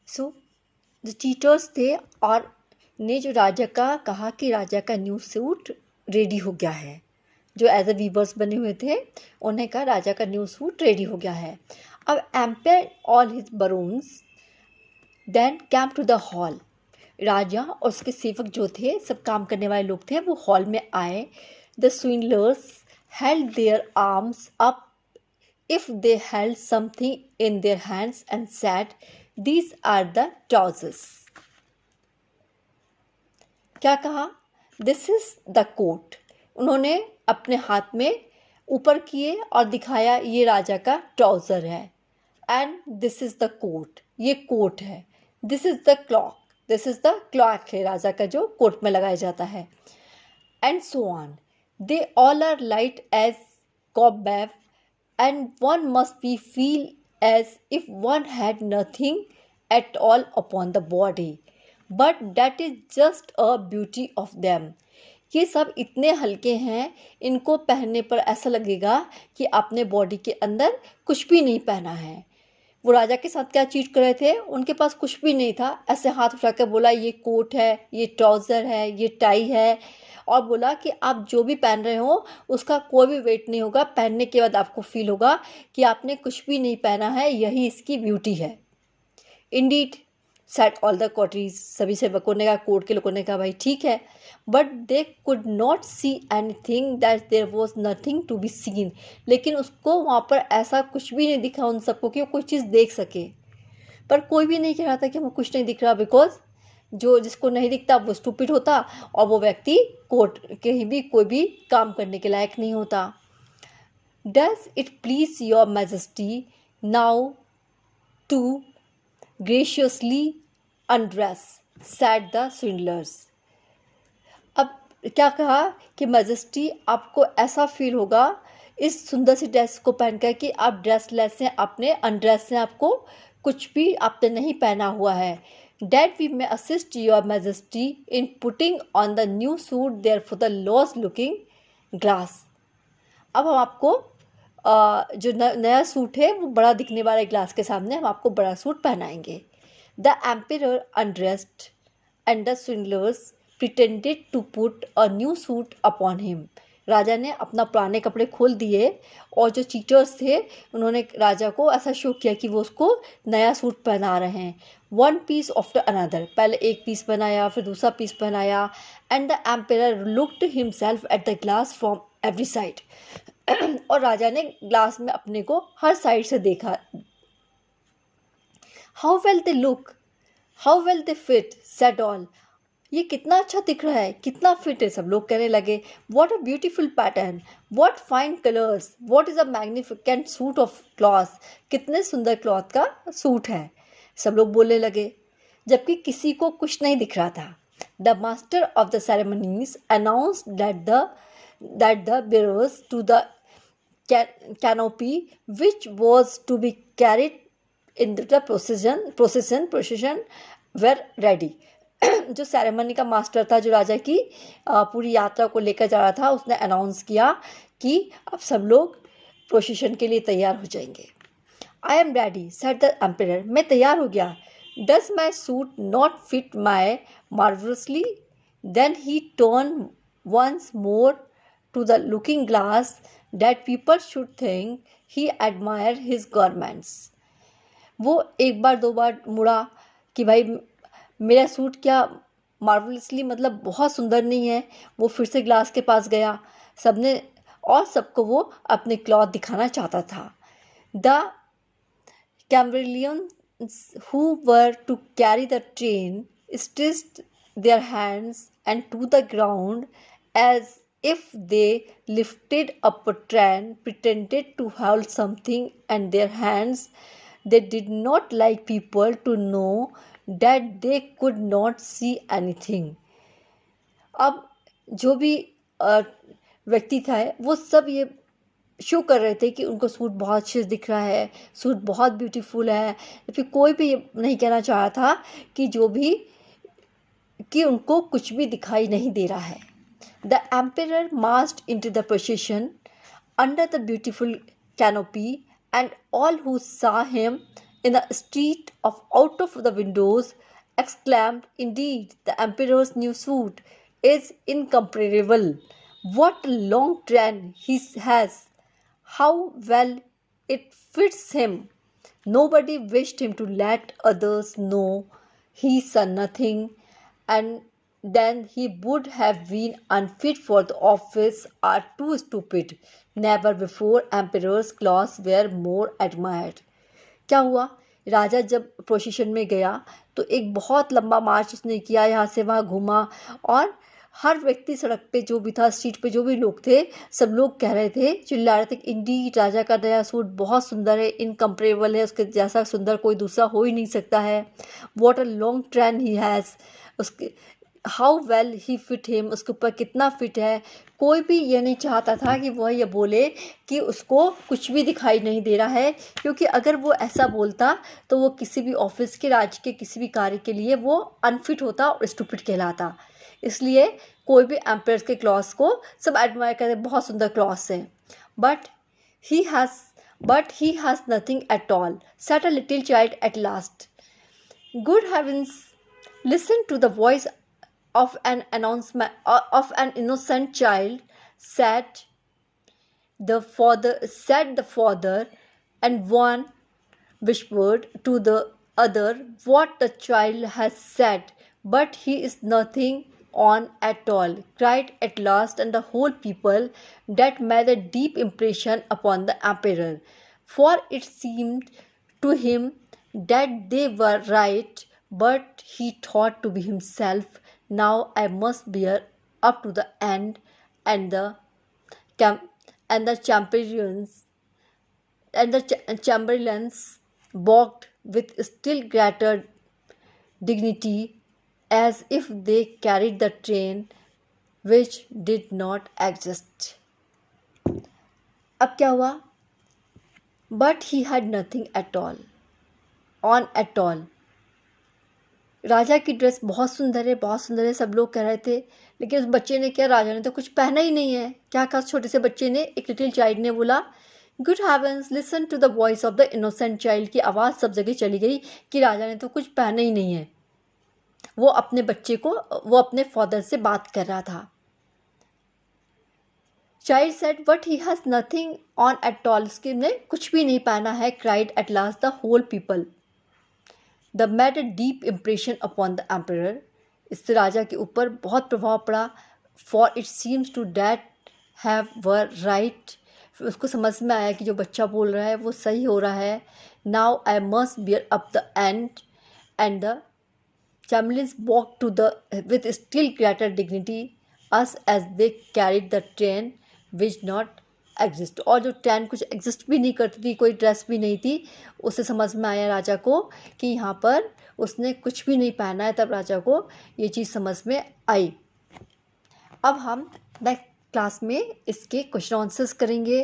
सो जो चीटर्स थे और ने जो राजा का कहा कि राजा का न्यू सूट रेडी हो गया है, जो एज ए वीवर्स बने हुए थे उन्हें कहा राजा का न्यू सूट रेडी हो गया है। अब emperor all his barons then came to the hall. राजा और उसके सेवक जो थे, सब काम करने वाले लोग थे, वो हॉल में आए। The swindlers held their arms up if they held something in their hands and said, "These are the trousers." क्या कहा? This is the coat. उन्होंने अपने हाथ में ऊपर किए और दिखाया ये राजा का ट्राउज़र है। And this is the coat. ये कोट है। This is the cloak. This is the cloak है राजा का जो कोट में लगाया जाता है। And so on. They all are light as cobweb, and one must be feel as if one had nothing at all upon the body, but that is just a beauty of them. ये सब इतने हल्के हैं, इनको पहनने पर ऐसा लगेगा कि आपने बॉडी के अंदर कुछ भी नहीं पहना है। वो राजा के साथ क्या चीट कर रहे थे, उनके पास कुछ भी नहीं था, ऐसे हाथ उठा कर बोला ये कोट है, ये ट्राउज़र है, ये टाई है, और बोला कि आप जो भी पहन रहे हो उसका कोई भी वेट नहीं होगा, पहनने के बाद आपको फील होगा कि आपने कुछ भी नहीं पहना है, यही इसकी ब्यूटी है। इंडीड सेट ऑल द कॉटरीज, सभी सेवकों ने कहा, कोर्ट के लोगों ने कहा भाई ठीक है, but they could not see anything, that there was nothing to be seen. लेकिन उसको वहाँ पर ऐसा कुछ भी नहीं दिखा उन सबको कि वो कोई चीज़ देख सके। पर कोई भी नहीं कह रहा था कि हमें कुछ नहीं दिख रहा, बिकॉज जो जिसको नहीं दिखता वो स्टूपिड होता और वो व्यक्ति कोर्ट कहीं भी कोई भी काम करने के लायक नहीं होता। Does it please your majesty now to graciously undress, said the swindlers. अब क्या कहा कि मैजेस्टी आपको ऐसा फील होगा इस सुंदर सी ड्रेस को पहनकर कि आप ड्रेसलेस हैं, अपने अनड्रेस हैं, आपको कुछ भी आपने नहीं पहना हुआ है। That we may assist your majesty in putting on the new suit there for the lost looking glass. अब हम आपको जो नया सूट है वो बड़ा दिखने वाले ग्लास के सामने हम आपको बड़ा सूट पहनाएंगे। The emperor undressed and the swindlers pretended to put a new suit upon him. राजा ने अपना पुराने कपड़े खोल दिए और जो चीटर्स थे उन्होंने राजा को ऐसा शो किया कि वो उसको नया सूट पहना रहे हैं। वन पीस आफ्टर अनदर, पहले एक पीस पहनाया, फिर दूसरा पीस पहनाया। And the emperor looked himself at the glass from every side. और राजा ने ग्लास में अपने को हर साइड से देखा। How well they look, how well they fit, said all. ये कितना अच्छा दिख रहा है, कितना फिट है, सब लोग कहने लगे। What a beautiful pattern, what fine colours, what is a magnificent suit of cloth, कितने सुंदर क्लॉथ का सूट है, सब लोग बोलने लगे। जबकि किसी को कुछ नहीं दिख रहा था। The master of the ceremonies announced that the bearers to the canopy which was to be carried in the procession were ready. जो सेरेमनी का मास्टर था, जो राजा की पूरी यात्रा को लेकर जा रहा था, उसने अनाउंस किया कि अब सब लोग प्रोसेशन के लिए तैयार हो जाएंगे। I am ready said the emperor, मैं तैयार हो गया। Does my suit not fit my marvellously? Then he turn once more to the looking glass that people should think he admire his garments. वो एक बार दो बार मुड़ा कि भाई मेरा सूट क्या मार्वलसली मतलब बहुत सुंदर नहीं है। वो फिर से ग्लास के पास गया, सबने और सबको वो अपने क्लॉथ दिखाना चाहता था। The chamberlains who were to carry the train stretched their hands and to the ground as if they lifted up a train, pretended to hold something in their hands. They did not like people to know that they could not see anything. अब जो भी व्यक्ति था वो सब ये show कर रहे थे कि उनको सूट बहुत अच्छे से दिख रहा है, सूट बहुत ब्यूटीफुल है। फिर कोई भी ये नहीं कहना चाह रहा था कि जो भी कि उनको कुछ भी दिखाई नहीं दे रहा है। The emperor marched into the procession under the beautiful canopy, and all who saw him in the street of out of the windows, exclaimed, "Indeed, the emperor's new suit is incomparable. What a long train he has! How well it fits him!" Nobody wished him to let others know he saw nothing, and then he would have been unfit for the office or too stupid. Never before emperor's clothes were more admired. क्या हुआ? राजा जब procession में गया तो एक बहुत लंबा मार्च उसने किया, यहाँ से वहाँ घूमा, और हर व्यक्ति सड़क पे जो भी था, स्ट्रीट पे जो भी लोग थे, सब लोग कह रहे थे, चिल्ला रहे थे कि इंडीड राजा का नया सूट बहुत सुंदर है, इनकम्परेबल है, उसके जैसा सुंदर कोई दूसरा हो ही नहीं सकता है। What a long train he has, उसके how well he fit him, उसके ऊपर कितना फिट है। कोई भी ये नहीं चाहता था कि वह ये बोले कि उसको कुछ भी दिखाई नहीं दे रहा है, क्योंकि अगर वो ऐसा बोलता तो वो किसी भी ऑफिस के, राज्य के किसी भी कार्य के लिए वो अनफिट होता और स्टूपिड कहलाता। इसलिए कोई भी एम्पायर्स के क्लॉथ्स को सब एडमायर करते, बहुत सुंदर क्लॉथ्स हैं। But he has nothing at all, set a little child at last. Good heavens, listen to the voice of an announcement of an innocent child, said the father, and one whispered to the other what the child has said. But he is nothing on at all, cried at last, and the whole people. That made a deep impression upon the emperor, for it seemed to him that they were right. But he thought to be himself, now I must bear up to the end. And the chamberlains walked with still greater dignity, as if they carried the train which did not exist. अब क्या हुआ? But he had nothing at all, on at all. राजा की dress बहुत सुंदर है, बहुत सुंदर है, सब लोग कह रहे थे, लेकिन उस बच्चे ने क्या, राजा ने तो कुछ पहना ही नहीं है। क्या कहा छोटे से बच्चे ने? एक लिटिल चाइल्ड ने बोला, good heavens, listen to the voice of the innocent child. की आवाज़ सब जगह चली गई कि राजा ने तो कुछ पहना ही नहीं है। वो अपने बच्चे को, वो अपने फादर से बात कर रहा था। Child said, but he has nothing on at all, उसने कुछ भी नहीं पहना है। Cried at last the whole people. The made a deep impression upon the emperor, इससे राजा के ऊपर बहुत प्रभाव पड़ा। For it seems to that have were right, उसको समझ में आया कि जो बच्चा बोल रहा है वो सही हो रहा है। Now I must beer up the end the chamberlains walked to the with still greater dignity, us as they carried the train which not exist। और जो ट्रेन कुछ एग्जिस्ट भी नहीं करती थी, कोई ड्रेस भी नहीं थी, उसे समझ में आया राजा को कि यहाँ पर उसने कुछ भी नहीं पहना है। तब राजा को ये चीज़ समझ में आई। अब हम नेक्स्ट क्लास में इसके क्वेश्चन आंसर्स करेंगे।